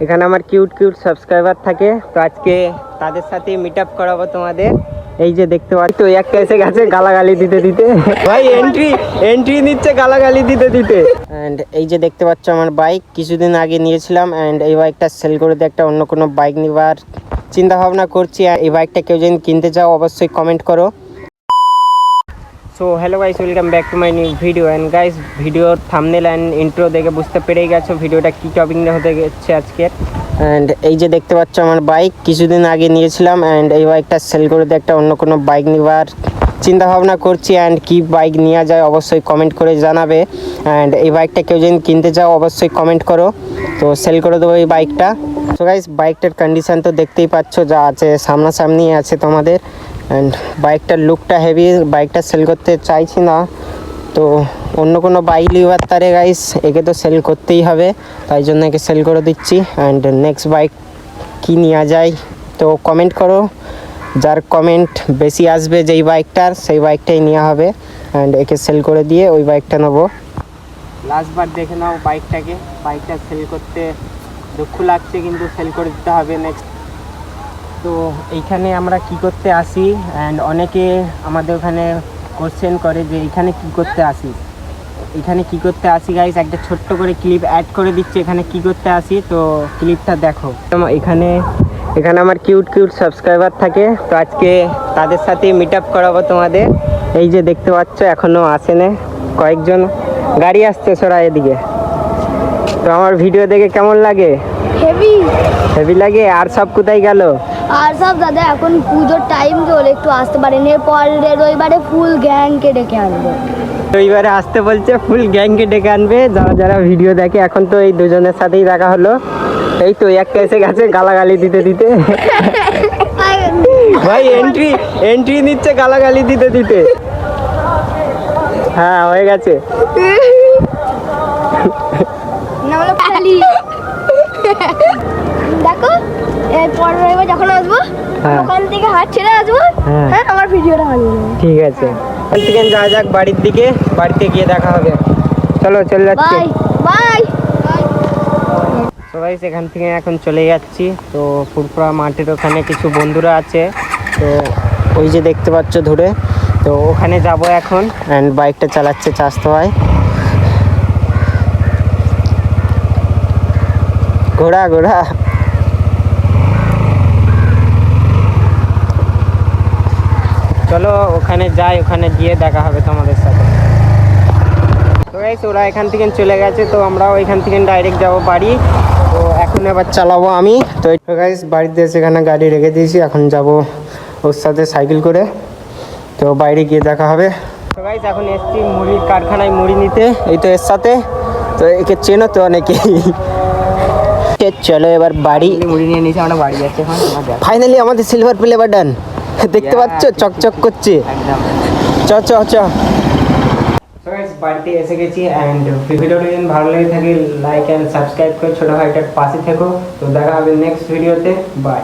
এখানে আমার cute cute subscriber থাকে, তো আজকে তাদের সাথে মিট আপ করাবো তোমাদের। এই যে দেখতে পাচ্ছ, তো একটা এসে গেছে গালাগালি দিতে দিতে, ভাই এন্ট্রি নিচ্ছে গালাগালি দিতে দিতে। অ্যান্ড এই যে দেখতে পাচ্ছ আমার বাইক, কিছুদিন আগে নিয়েছিলাম অ্যান্ড এই বাইকটা সেল করে দিয়ে একটা অন্য কোনো বাইক নেবার চিন্তা ভাবনা করছি। এই বাইকটা কেউ যদি কিনতে চাও অবশ্যই কমেন্ট করো। So hello guys, welcome back to my new video. And guys, ভিডিওর থাম্বনেল অ্যান্ড ইন্ট্রো দেখে বুঝতে পেরেই গেছো ভিডিওটা কী টপিক নিয়ে হতে গেছে আজকে। অ্যান্ড এই যে দেখতে পাচ্ছ আমার বাইক, কিছুদিন আগে নিয়েছিলাম অ্যান্ড এই বাইকটা সেল করে দিয়ে একটা অন্য কোনো বাইক নেবার চিন্তা ভাবনা করছি। অ্যান্ড কি বাইক নেওয়া যায় অবশ্যই কমেন্ট করে জানাবে। অ্যান্ড এই বাইকটা কেউ যদি কিনতে চাও অবশ্যই কমেন্ট করো, তো সেল করে দেবো এই বাইকটা। তো গাইস, বাইকটার কন্ডিশান তো দেখতেই পাচ্ছ, যা আছে সামনাসামনি আছে তোমাদের। অ্যান্ড বাইকটার লুকটা হেভি, বাইকটা সেল করতে চাইছি না, তো অন্য কোনো বাইক লিবার তারে গাইস, একে তো সেল করতেই হবে, তাই জন্য একে সেল করে দিচ্ছি। অ্যান্ড নেক্সট বাইক কী নেওয়া যায় তো কমেন্ট করো, যার কমেন্ট বেশি আসবে যেই বাইকটার, সেই বাইকটাই নেওয়া হবে। অ্যান্ড একে সেল করে দিয়ে ওই বাইকটা নেবো। লাস্টবার দেখে নাও বাইকটাকে, বাইকটা সেল করতে দুঃখ লাগছে কিন্তু সেল করে দিতে হবে নেক্সট। তো এইখানে আমরা কি করতে আসি, অ্যান্ড অনেকে আমাদের ওখানে কোশ্চেন করে যে এইখানে কি করতে আসি। এখানে কি করতে আসি গাইস, একটা ছোট্ট করে ক্লিপ অ্যাড করে দিচ্ছি এখানে কি করতে আসি, তো ক্লিপটা দেখো। এখানে আমার কিউট কিউট সাবস্ক্রাইবার থাকে, তো আজকে তাদের সাথে মিট আপ করাবো তোমাদের। এই যে দেখতে পাচ্ছ এখনও আসেনি, কয়েকজন গাড়ি আসছে সরা এদিকে। তো আমার ভিডিও দেখে কেমন লাগে? হেভি লাগে। আর সব কোথায় গেল? আর সব দাদা এখন পুজোর টাইম চলে, একটু আসতে পারেন। এরপর রবিবারে ফুল গ্যাংকে ডেকে আনবো। রবিবারে আসতে বলছে, ফুল গ্যাংকে ডেকে আনবে যারা যারা ভিডিও দেখে। এখন তো এই দুজনের সাথেই দেখা হলো, এই তো একটা এসে গেছে গালাগালি দিতে দিতে, ভাই এন্ট্রি নিচ্ছে গালাগালি দিতে দিতে। হ্যাঁ, হয়ে গেছে। দেখো এরপর রবিবার যখন আসবো ওখান থেকে হাত ছেড়ে আসবো, হ্যাঁ আমার ভিডিওটা বানিয়ে নেবো। ঠিক আছে, এখান থেকে যাওয়া যাক বাড়ির দিকে, বাড়িতে গিয়ে দেখা হবে। চলো চলে যাচ্ছি, বাই। সবাই এখান থেকে এখন চলে যাচ্ছি। তো ফুরফুরা মাঠের ওখানে কিছু বন্ধুরা আছে, তো ওই যে দেখতে পাচ্ছ ধরে, তো ওখানে যাব এখন। অ্যান্ড বাইকটা চালাচ্ছে চাস্তো ভাই। ঘোড়া চলো ওখানে যাই, ওখানে গিয়ে দেখা হবে তোমাদের সাথে। তো গাইস, ওরা এখান থেকে চলে গেছে, তো আমরাও এখান থেকে ডাইরেক্ট যাবো বাড়ি। তো এখন এবার চালাবো আমি। তো গাইস, বাড়িতে এসে এখানে গাড়ি রেখে দিয়েছি, এখন যাব ওর সাথে সাইকেল করে, তো বাইরে গিয়ে দেখা হবে। তো গাইস, এখন এসছি মুড়ির কারখানায় মুড়ি নিতে, এই তো এর সাথে। তো একে চেনো তো অনেকেই। চলো এবার বাড়ি, মুড়ি নিয়ে নিয়েছি, আমরা বাড়ি যাচ্ছি এখন। ফাইনালি আমাদের সিলভার প্লে বাটন দেখতে পাচ্ছ, চকচক করছে। চ চ চ বাড়িতে এসে গেছি। অ্যান্ড ভিডিওটা যদি ভালো লেগে থাকে লাইক অ্যান্ড সাবস্ক্রাইব করে ছোটো ভাইটার পাশে থেকো। তো দেখা হবে নেক্সট ভিডিওতে, বাই।